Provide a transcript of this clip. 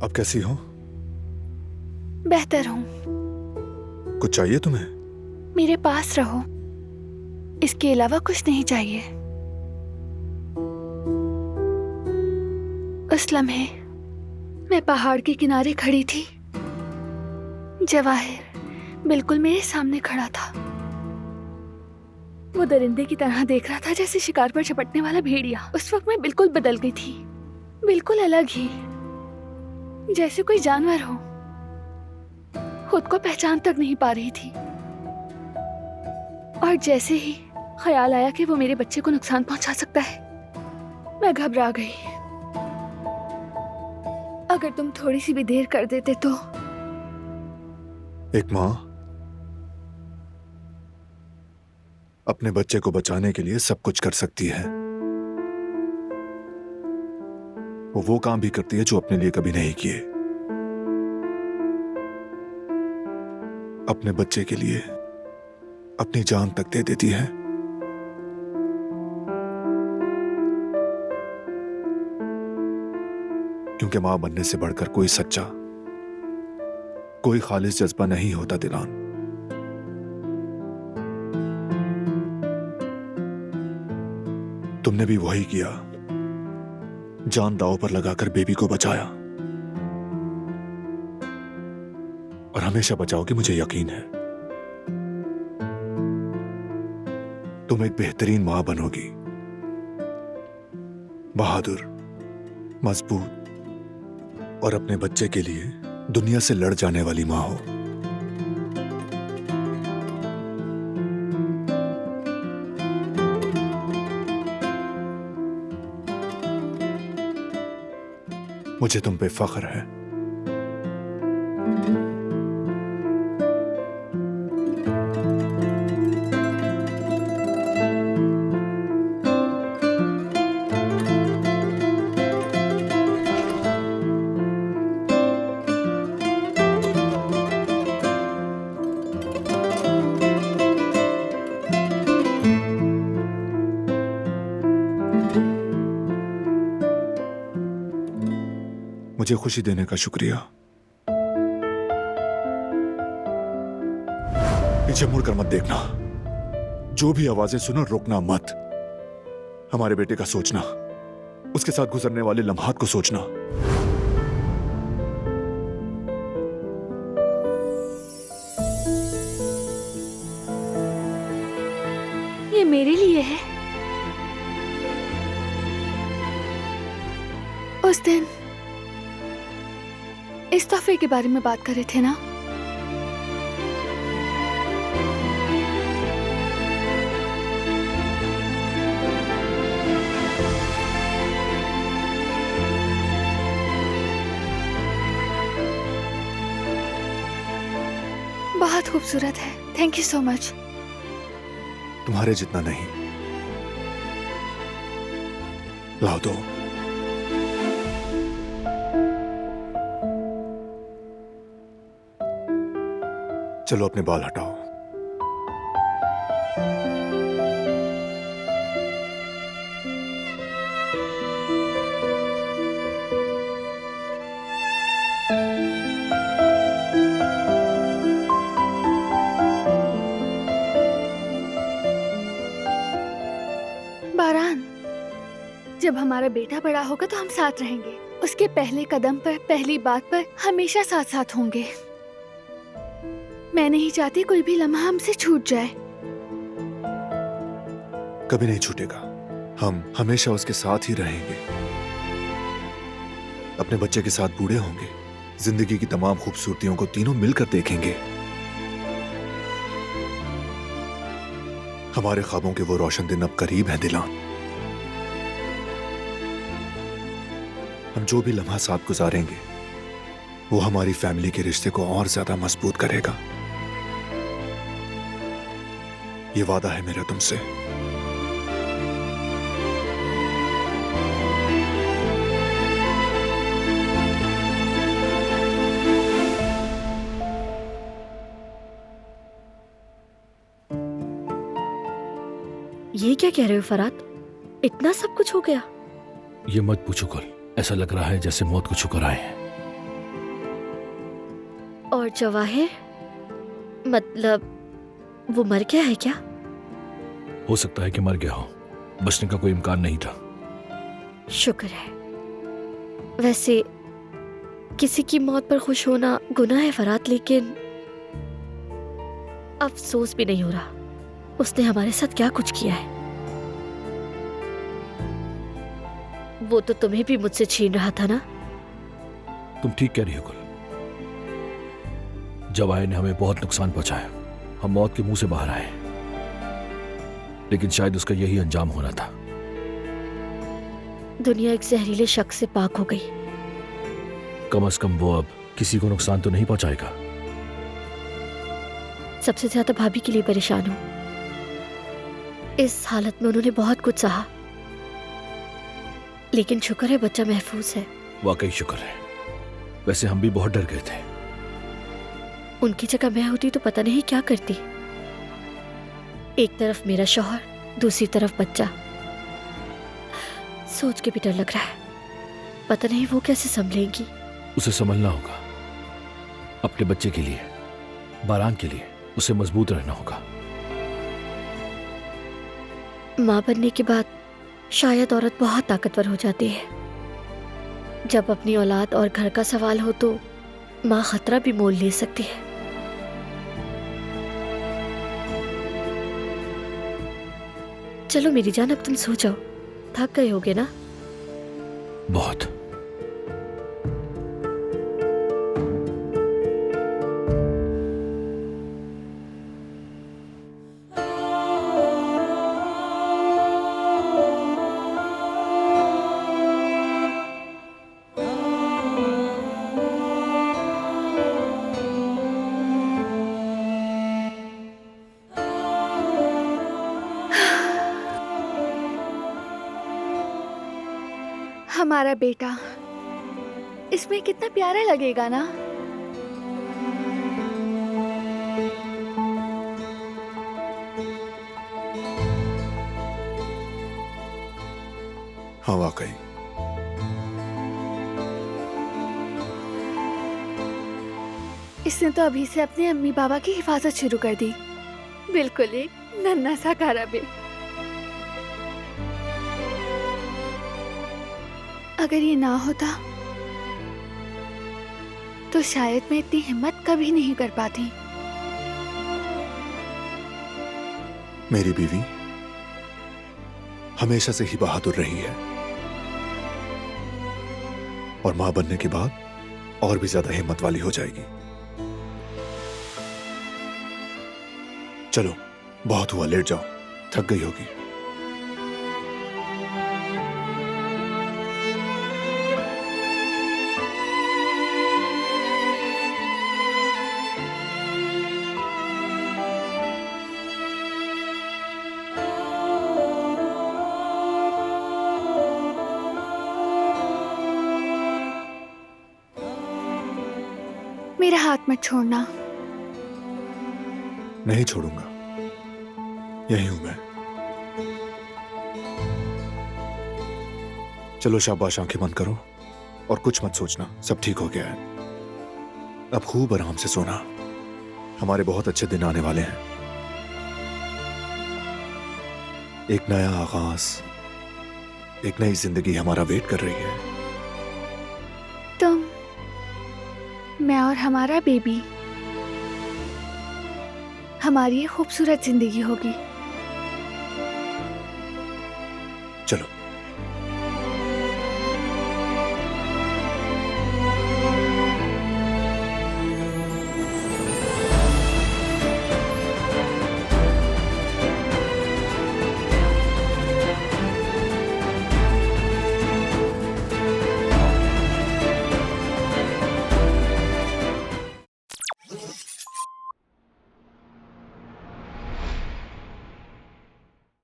अब कैसी हो? बेहतर हूँ। कुछ चाहिए तुम्हें? मेरे पास रहो, इसके अलावा कुछ नहीं चाहिए। उस लम्हे मैं पहाड़ के किनारे खड़ी थी। जवाहिर बिल्कुल मेरे सामने खड़ा था। वो दरिंदे की तरह देख रहा था जैसे शिकार पर झपटने वाला भेड़िया। उस वक्त मैं बिल्कुल बदल गई थी, बिल्कुल अलग ही, जैसे कोई जानवर हो। खुद को पहचान तक नहीं पा रही थी। और जैसे ही ख्याल आया कि वो मेरे बच्चे को नुकसान पहुंचा सकता है, मैं घबरा गई। अगर तुम थोड़ी सी भी देर कर देते तो। एक माँ अपने बच्चे को बचाने के लिए सब कुछ कर सकती है। वो काम भी करती है जो अपने लिए कभी नहीं किए। अपने बच्चे के लिए अपनी जान तक दे देती है। क्योंकि मां बनने से बढ़कर कोई सच्चा, कोई खालिस जज्बा नहीं होता दिलान। तुमने भी वही किया, जान दांव पर लगाकर बेबी को बचाया। और हमेशा बचाओगे, मुझे यकीन है। तुम एक बेहतरीन मां बनोगी, बहादुर, मजबूत और अपने बच्चे के लिए दुनिया से लड़ जाने वाली मां हो। मुझे तुम पे फख्र है। मुझे खुशी देने का शुक्रिया। पीछे मुड़कर मत देखना। जो भी आवाजें सुनो, रुकना मत। हमारे बेटे का सोचना, उसके साथ गुजरने वाले लम्हात को सोचना। ये मेरे लिए है। उस दिन इस तोहफे के बारे में बात कर रहे थे ना? बहुत खूबसूरत है। Thank you so much. तुम्हारे जितना नहीं। लाओ दो। चलो अपने बाल हटाओ। बारान, जब हमारा बेटा बड़ा होगा तो हम साथ रहेंगे। उसके पहले कदम पर, पहली बात पर हमेशा साथ साथ होंगे। मैं नहीं चाहती कोई भी लम्हा हमसे छूट जाए। कभी नहीं छूटेगा। हम हमेशा उसके साथ ही रहेंगे। अपने बच्चे के साथ बूढ़े होंगे। जिंदगी की तमाम खूबसूरतियों को तीनों मिलकर देखेंगे। हमारे ख्वाबों के वो रोशन दिन अब करीब हैं दिलान। हम जो भी लम्हा साथ गुजारेंगे, वो हमारी फैमिली के रिश्ते को और ज्यादा मजबूत करेगा। ये वादा है मेरा तुमसे। ये क्या कह रहे हो फरात? इतना सब कुछ हो गया? ये मत पूछो कल। ऐसा लग रहा है जैसे मौत को छूकर आए हैं। और जवाहिर, मतलब वो मर गया है क्या? हो सकता है कि मर गया हो, बचने का कोई इम्कान नहीं था। शुक्र है। वैसे किसी की मौत पर खुश होना गुनाह है फरात, लेकिन अफसोस भी नहीं हो रहा। उसने हमारे साथ क्या कुछ किया है। वो तो तुम्हें भी मुझसे छीन रहा था ना। तुम ठीक कह रही हो गुल। जवाहिर ने हमें बहुत नुकसान पहुंचाया, हम मौत के मुंह से बाहर आए, लेकिन शायद उसका यही अंजाम होना था। दुनिया एक जहरीले शख्स से पाक हो गई। कम से कम वो अब किसी को नुकसान तो नहीं पहुंचाएगा। सबसे ज्यादा भाभी के लिए परेशान हूं। इस हालत में उन्होंने बहुत कुछ सहा, लेकिन शुक्र है बच्चा महफूज है। वाकई शुक्र है। वैसे हम भी बहुत डर गए थे। उनकी जगह मैं होती तो पता नहीं क्या करती। एक तरफ मेरा शौहर, दूसरी तरफ बच्चा। सोच के भी डर लग रहा है, पता नहीं वो कैसे संभलेंगी। उसे संभलना होगा, अपने बच्चे के लिए, बारान के लिए उसे मजबूत रहना होगा। माँ बनने के बाद शायद औरत बहुत ताकतवर हो जाती है। जब अपनी औलाद और घर का सवाल हो तो माँ खतरा भी मोल ले सकती है। चलो मेरी जान, अब तुम सो जाओ, थक गए होगे ना। बहुत। हमारा बेटा, इसमें कितना प्यारा लगेगा ना। हाँ वाकई। इसने तो अभी से अपने अम्मी बाबा की हिफाजत शुरू कर दी। बिल्कुल एक नन्हा सा काराबे। अगर ये ना होता तो शायद मैं इतनी हिम्मत कभी नहीं कर पाती। मेरी बीवी हमेशा से ही बहादुर रही है, और मां बनने के बाद और भी ज्यादा हिम्मत वाली हो जाएगी। चलो बहुत हुआ, लेट जाओ, थक गई होगी। मेरा हाथ मत छोड़ना। नहीं छोड़ूंगा, यही हूं मैं। चलो शाबाश, आंखें बंद करो और कुछ मत सोचना, सब ठीक हो गया है। अब खूब आराम से सोना, हमारे बहुत अच्छे दिन आने वाले हैं। एक नया आगाज, एक नई जिंदगी हमारा वेट कर रही है। तुम, मैं और हमारा बेबी, हमारी ये खूबसूरत जिंदगी होगी। चलो।